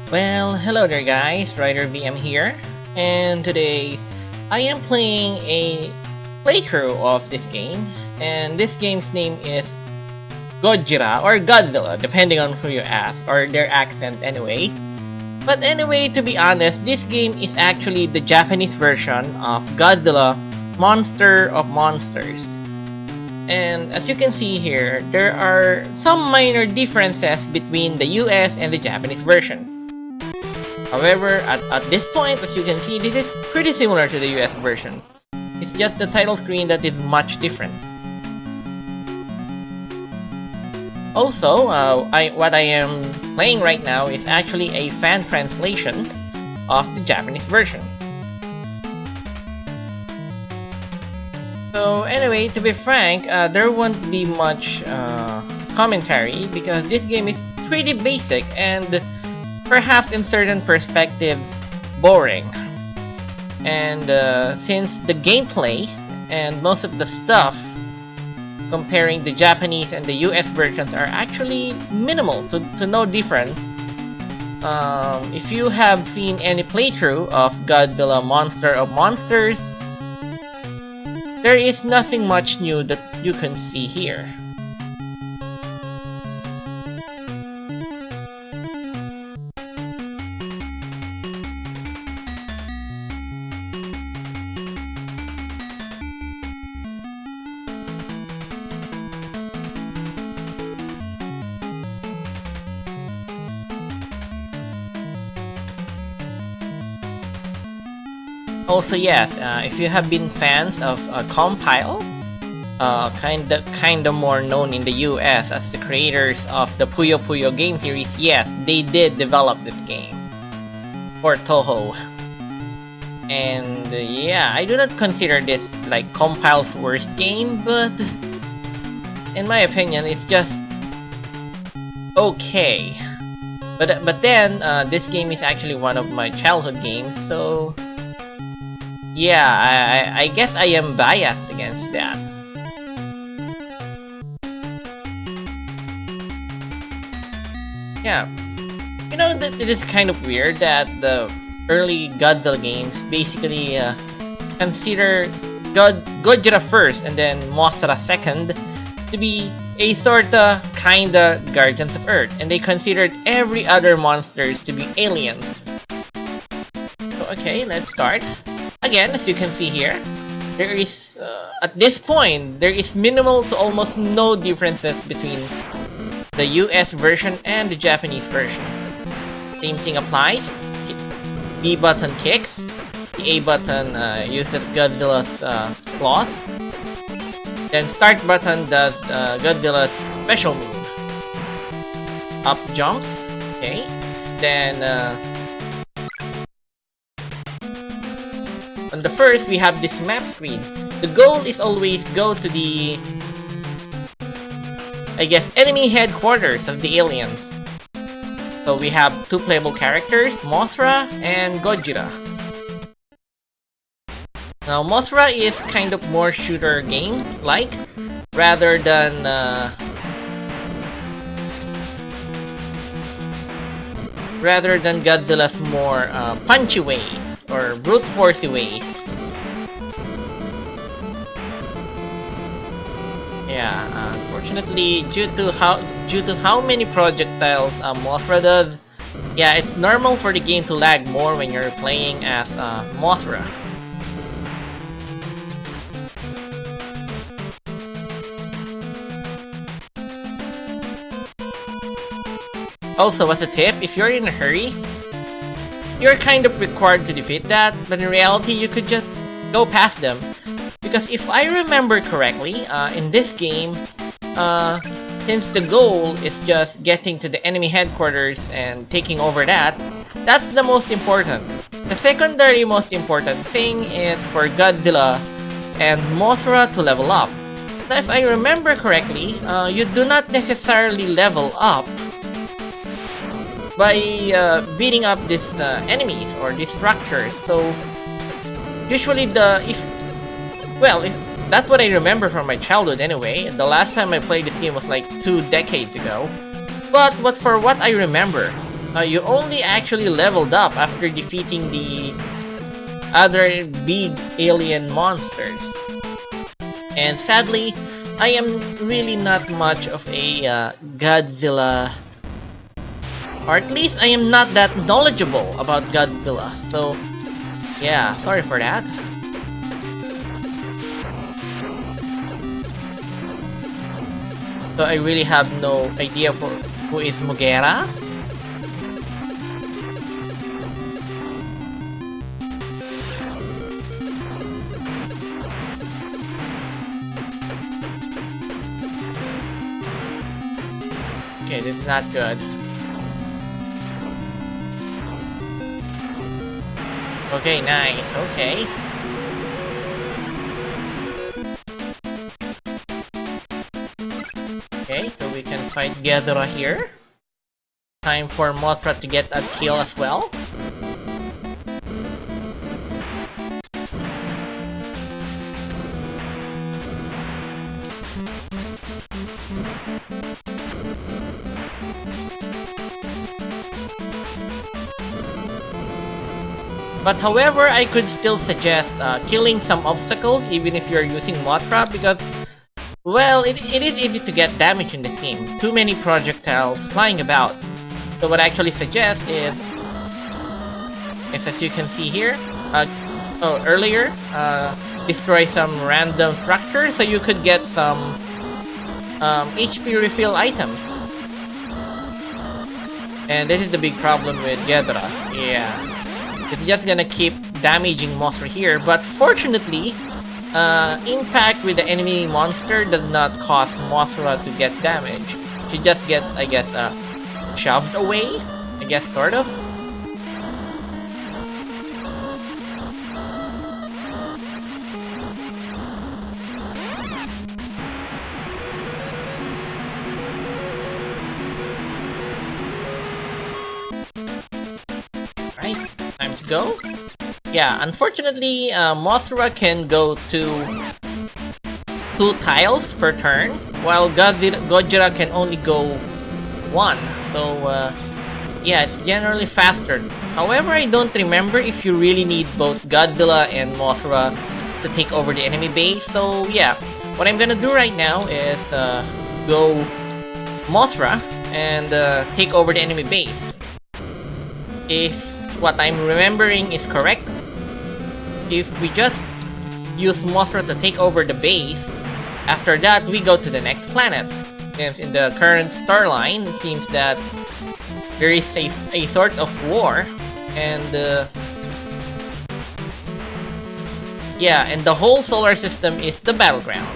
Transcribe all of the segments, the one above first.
Well, hello there guys, Ryder VM here, and today I am playing a playthrough of this game, and this game's name is Godzilla, or Godzilla, depending on who you ask, or their accent anyway. But anyway, to be honest, this game is actually the Japanese version of Godzilla, Monster of Monsters. And as you can see here, there are some minor differences between the US and the Japanese version. However, at this point, as you can see, this is pretty similar to the US version. It's just the title screen that is much different. Also, what I am playing right now is actually a fan translation of the Japanese version. So anyway, to be frank, there won't be much commentary because this game is pretty basic and perhaps in certain perspectives boring. And since the gameplay and most of the stuff comparing the Japanese and the US versions are actually minimal to no difference, if you have seen any playthrough of Godzilla Monster of Monsters, there is nothing much new that you can see here. Also, yes, if you have been fans of Compile, kinda more known in the US as the creators of the Puyo Puyo game series, yes, they did develop this game for Toho. And yeah, I do not consider this like Compile's worst game, but in my opinion, it's just okay. But then this game is actually one of my childhood games, so yeah, I guess I am biased against that. Yeah, you know, it is kind of weird that the early Godzilla games basically consider Godzilla first and then Mothra second to be a sorta kinda Guardians of Earth, and they considered every other monsters to be aliens. So okay, let's start. Again, as you can see here, there is, at this point, there is minimal to almost no differences between the US version and the Japanese version. Same thing applies. B button kicks, the A button uses Godzilla's claws, then start button does Godzilla's special move. Up jumps, okay, then on the first, we have this map screen. The goal is always go to the, I guess, enemy headquarters of the aliens. So we have two playable characters, Mothra and Godzilla. Now Mothra is kind of more shooter game-like, rather than Godzilla's more punchy ways or brute forcey ways. Yeah, unfortunately, due to how many projectiles Mothra does, yeah, it's normal for the game to lag more when you're playing as Mothra. Also, as a tip, if you're in a hurry, you're kind of required to defeat that, but in reality you could just go past them. Because if I remember correctly, in this game, since the goal is just getting to the enemy headquarters and taking over that's the most important. The secondary most important thing is for Godzilla and Mothra to level up. Now if I remember correctly, you do not necessarily level up by beating up these enemies or these structures. So usually if that's what I remember from my childhood anyway. The last time I played this game was like 2 decades ago. But for what I remember, You only actually leveled up after defeating the other big alien monsters. And sadly, I am really not much of a Godzilla, or at least I am not that knowledgeable about Godzilla. So yeah, sorry for that. So I really have no idea for who is Mugera. Okay, this is not good. Okay, nice, okay. Okay, so we can fight Godzilla here. Time for Mothra to get a kill as well. But however, I could still suggest killing some obstacles even if you're using Mothra, because, well, it is easy to get damage in this game. Too many projectiles flying about. So what I actually suggest is as you can see here, earlier, destroy some random structures so you could get some HP refill items. And this is the big problem with Ghidorah. Yeah. It's just gonna keep damaging Mothra here, but fortunately, impact with the enemy monster does not cause Mothra to get damage. She just gets, I guess, shoved away? I guess, sort of? Right, time to go. Yeah, unfortunately, Mothra can go to 2 tiles per turn, while Godzilla can only go 1. So, yeah, it's generally faster. However, I don't remember if you really need both Godzilla and Mothra to take over the enemy base. So, yeah, what I'm gonna do right now is go Mothra and take over the enemy base. If what I'm remembering is correct, if we just use Mothra to take over the base, after that we go to the next planet. Since in the current storyline, it seems that there is a sort of war, and yeah, and the whole solar system is the battleground.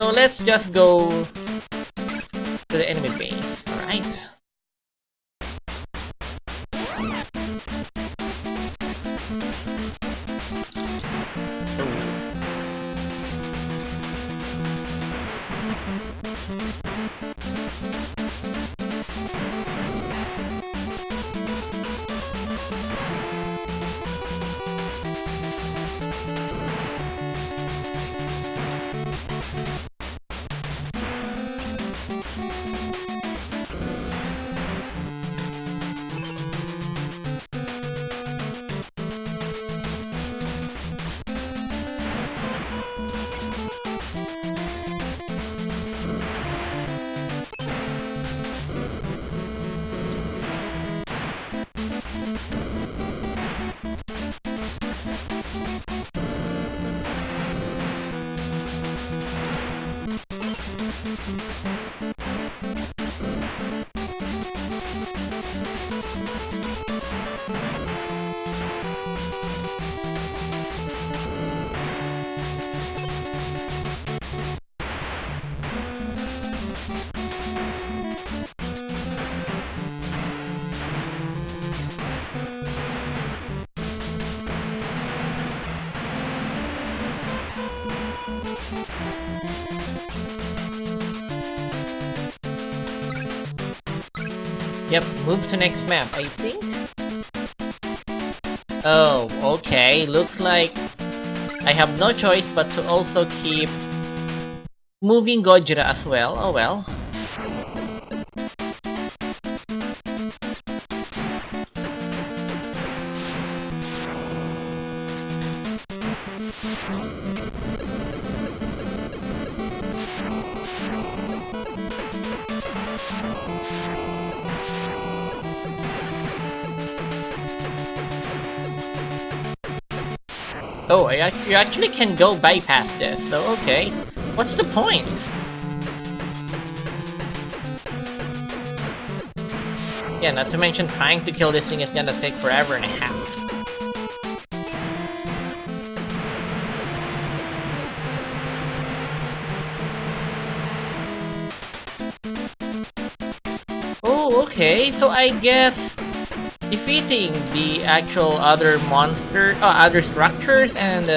So let's just go to the enemy base, alright? Yep, move to next map, I think. Oh, okay, looks like I have no choice but to also keep moving Godzilla as well. Oh well. Oh, you actually can go bypass this, so okay. What's the point? Yeah, not to mention trying to kill this thing is gonna take forever and a half. Oh, okay, so I guess defeating the actual other other structures and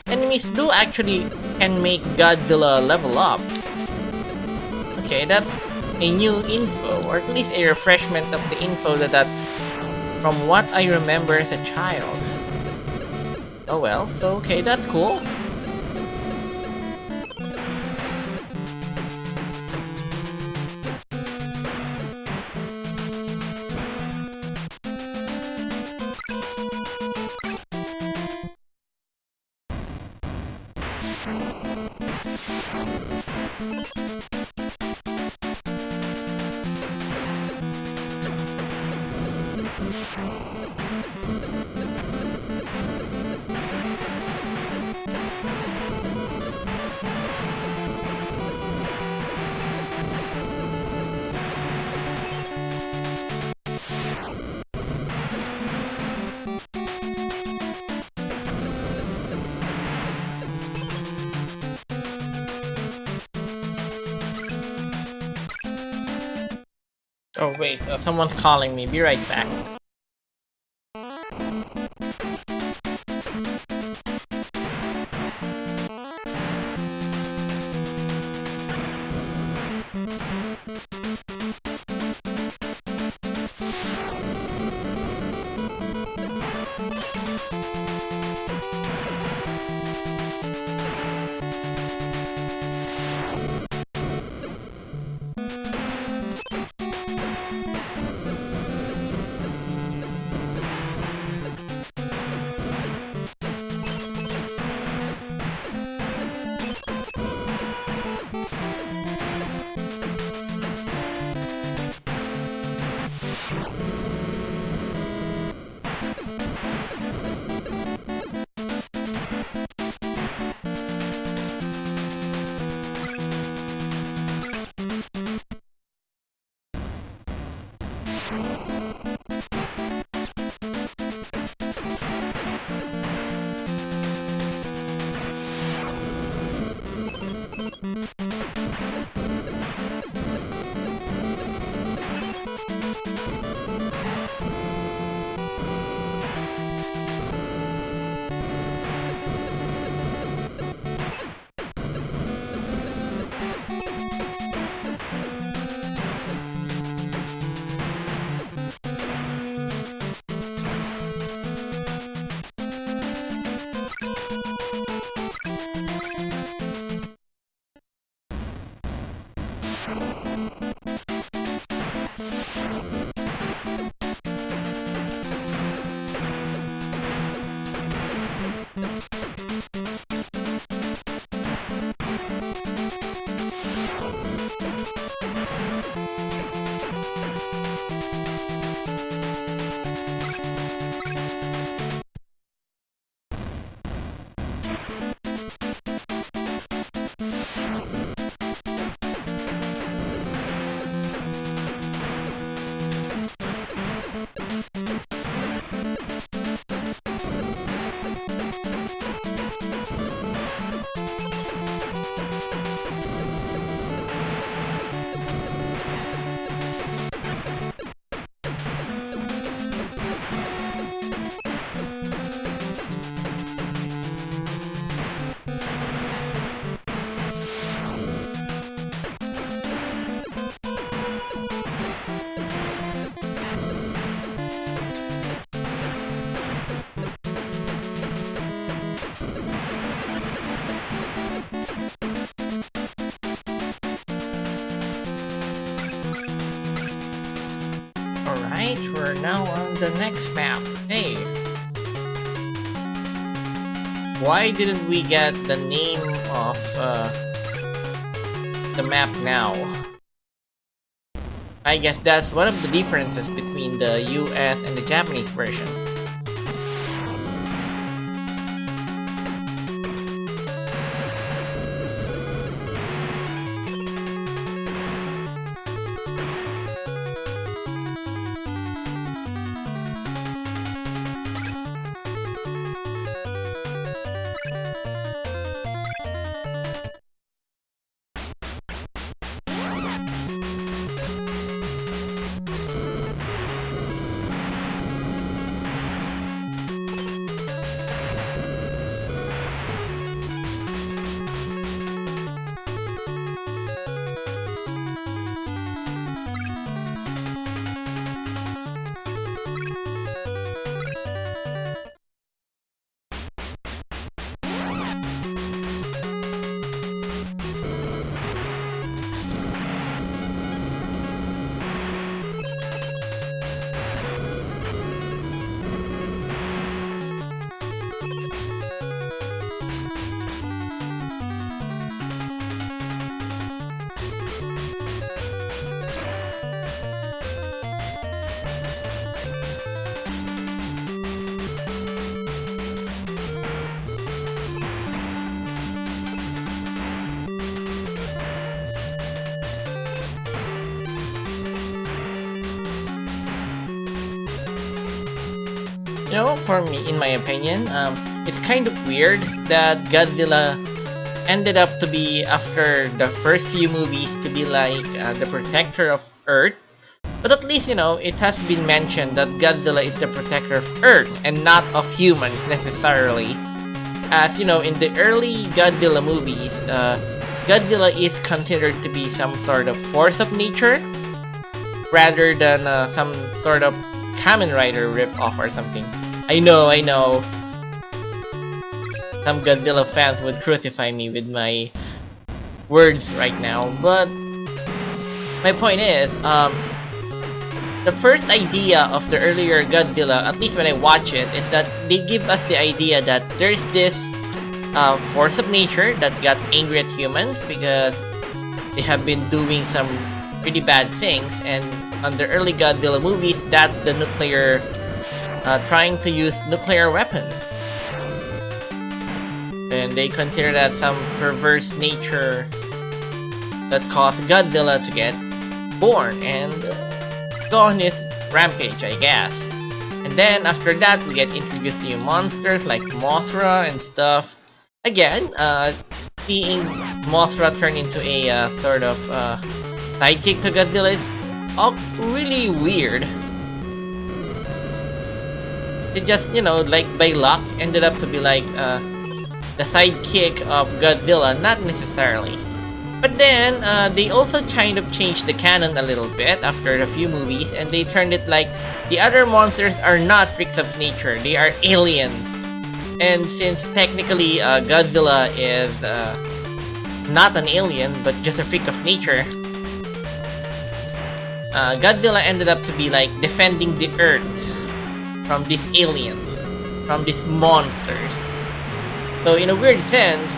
enemies do actually can make Godzilla level up. Okay, that's a new info, or at least a refreshment of the info that from what I remember as a child. Oh well, so okay, that's cool. Oh wait, someone's calling me. Be right back. Alright, we're now on the next map. Hey! Why didn't we get the name of the map now? I guess that's one of the differences between the US and the Japanese version. You know, for me, in my opinion, it's kind of weird that Godzilla ended up to be, after the first few movies, to be like the protector of Earth. But at least, you know, it has been mentioned that Godzilla is the protector of Earth and not of humans necessarily. As you know, in the early Godzilla movies, Godzilla is considered to be some sort of force of nature rather than some sort of Kamen Rider rip-off or something. I know. Some Godzilla fans would crucify me with my words right now, but my point is, the first idea of the earlier Godzilla, at least when I watch it, is that they give us the idea that there's this force of nature that got angry at humans because they have been doing some pretty bad things, and on the early Godzilla movies, that's the nuclear, trying to use nuclear weapons. And they consider that some perverse nature that caused Godzilla to get born and go on his rampage, I guess. And then after that, we get introduced to new monsters like Mothra and stuff. Again, seeing Mothra turn into a sort of sidekick to Godzilla is really weird. It just, you know, like by luck, ended up to be like the sidekick of Godzilla, not necessarily. But then, they also kind of changed the canon a little bit after a few movies, and they turned it like the other monsters are not freaks of nature, they are aliens. And since technically Godzilla is not an alien, but just a freak of nature, Godzilla ended up to be like defending the Earth from these aliens, from these monsters. So in a weird sense,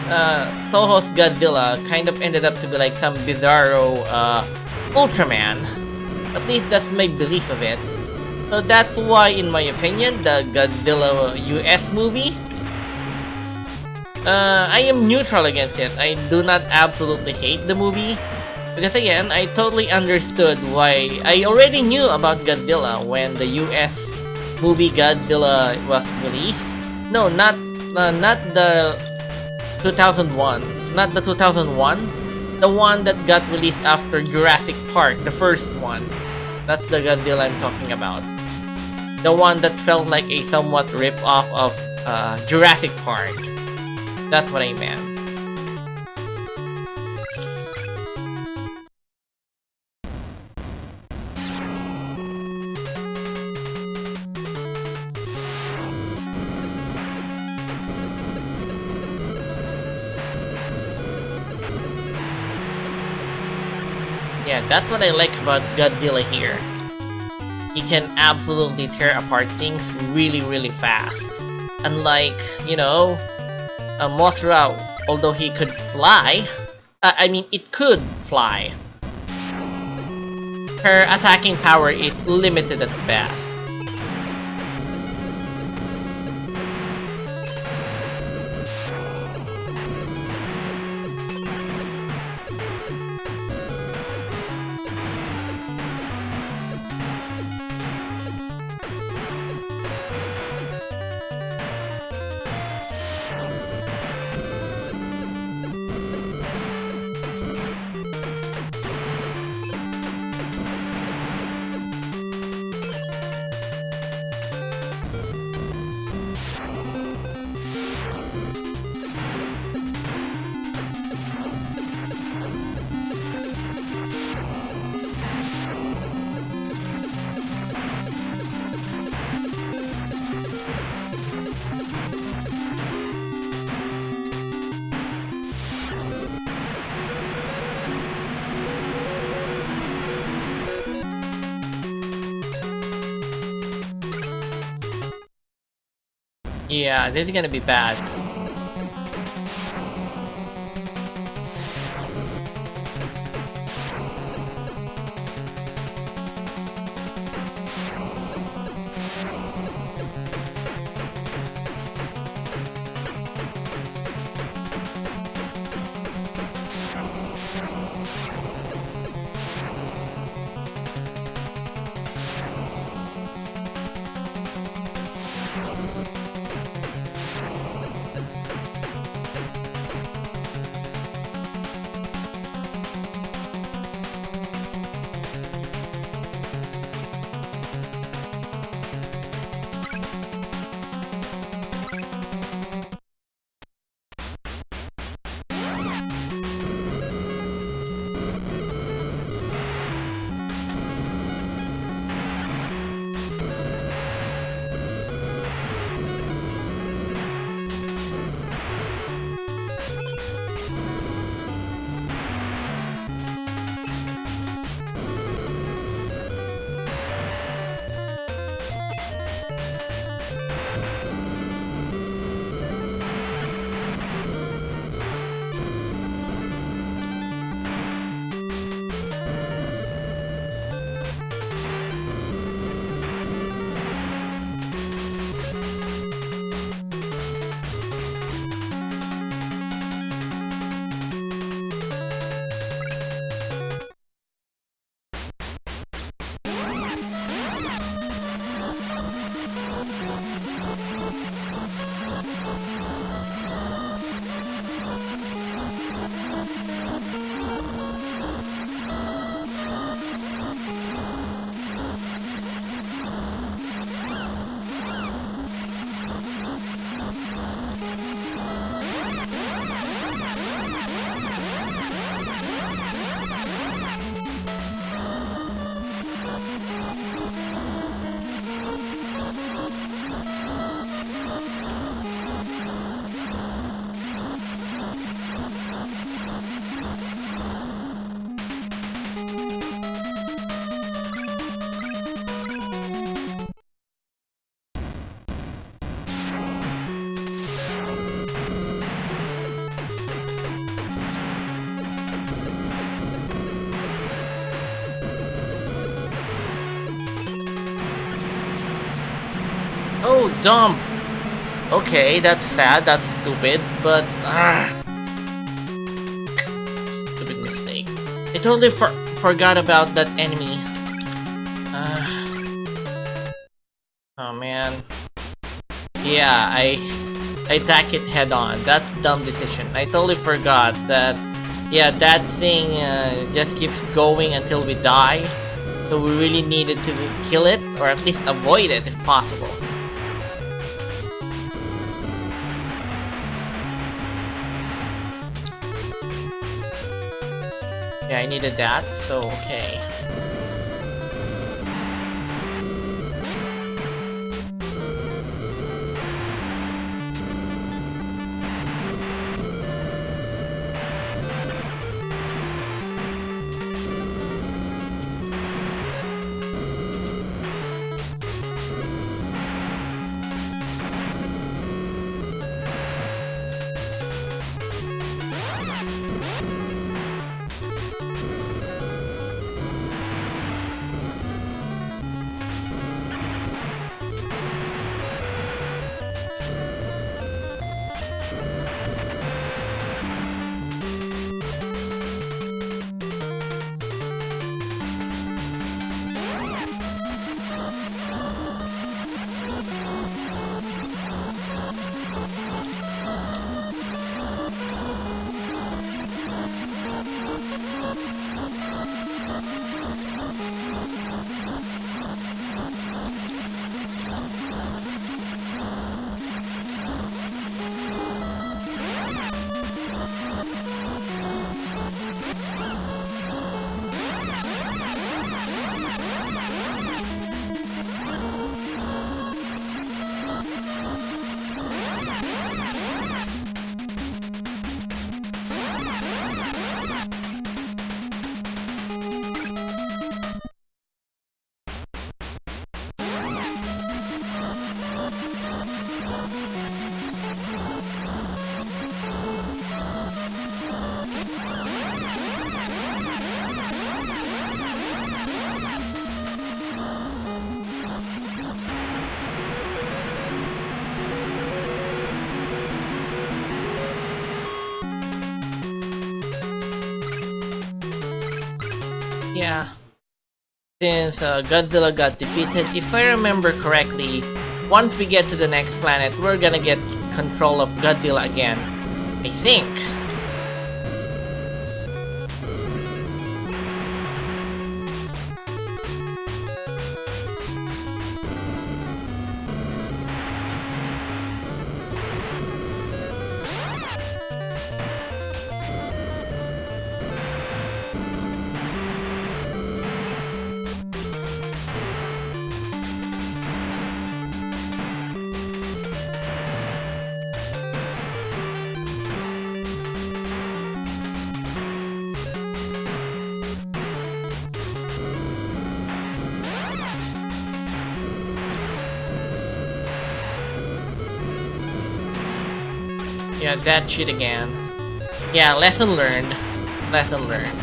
Toho's Godzilla kind of ended up to be like some bizarro Ultraman. At least that's my belief of it. So that's why, in my opinion, the Godzilla US movie, I am neutral against it. I do not absolutely hate the movie. Because again, I totally understood why. I already knew about Godzilla when the US movie Godzilla was released. No, not the 2001. Not the 2001. The one that got released after Jurassic Park, the first one. That's the Godzilla I'm talking about. The one that felt like a somewhat rip-off of Jurassic Park. That's what I meant. Yeah, that's what I like about Godzilla here. he can absolutely tear apart things really fast. Unlike, you know, Mothra, although he could fly, I mean, it could fly. Her attacking power is limited at best. Yeah, this is gonna be bad. Oh, dump! Okay, that's sad, that's stupid, but stupid mistake. I totally forgot about that enemy. Oh man. Yeah, I attack it head on. That's a dumb decision. I totally forgot that. Yeah, that thing just keeps going until we die. So we really needed to kill it, or at least avoid it if possible. Yeah, I needed that, so okay. yeah, since Godzilla got defeated, if I remember correctly, once we get to the next planet, we're gonna get control of Godzilla again. I think. Yeah, that shit again. Yeah, lesson learned. Lesson learned.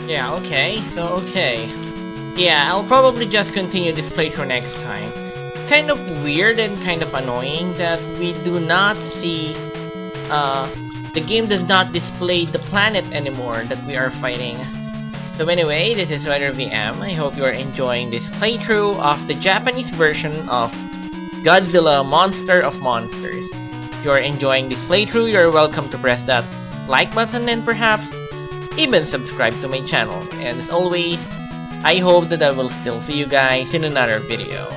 Yeah, okay, Yeah, I'll probably just continue this playthrough next time. Kind of weird and kind of annoying that we do not see, the game does not display the planet anymore that we are fighting. So anyway, this is WriterVM. I hope you are enjoying this playthrough of the Japanese version of Godzilla Monster of Monsters. If you are enjoying this playthrough, you're welcome to press that like button and perhaps even subscribe to my channel. And as always, I hope that I will still see you guys in another video.